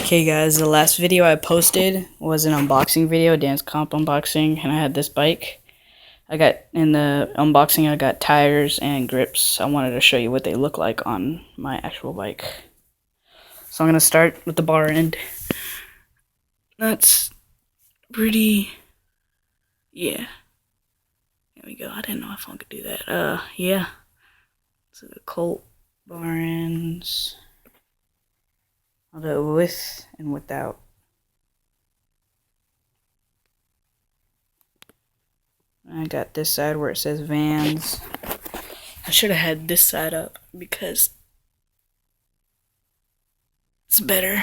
Okay guys, the last video I posted was an unboxing video, Dance Comp unboxing, and I had this bike. In the unboxing, I got tires and grips. I wanted to show you what they look like on my actual bike. So I'm going to start with the bar end. That's pretty, yeah. There we go. I didn't know if I could do that. Yeah. So the Colt bar ends. I'll do it with and without. I got this side where it says Vans. I should have had this side up because it's better.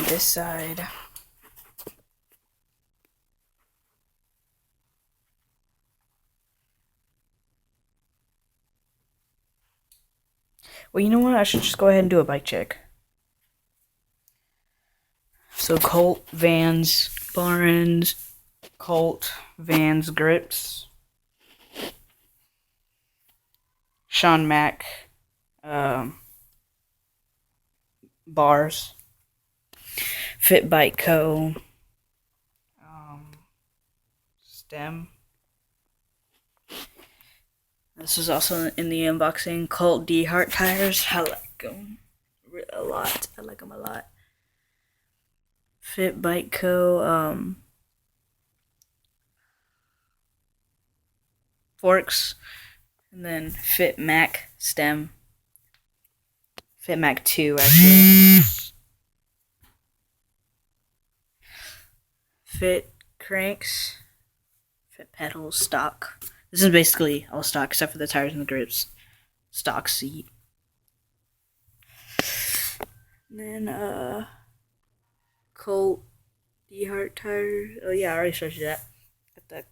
This side. Well, you know what? I should just go ahead and do a bike check. So Colt, Vans, bar ends, Colt, Vans, grips, Sean Mack, bars, Fit Bike Co., stem. This is also in the unboxing. Colt D Hart tires. I like them a lot. I like them a lot. Fit Bike Co. Forks, and then Fit Mac stem. Fit Mac 2 actually. Fit cranks. Fit pedals. Stock. This is basically all stock except for the tires and the grips. Stock seat. And then Colt D Hart tires. Oh yeah, I already showed you that. Got the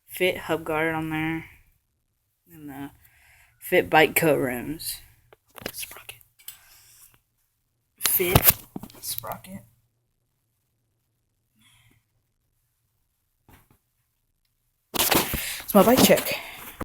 Fit hub guard on there. And the Fit Bike Co rims. Sprocket. Fit sprocket. It's my bike check.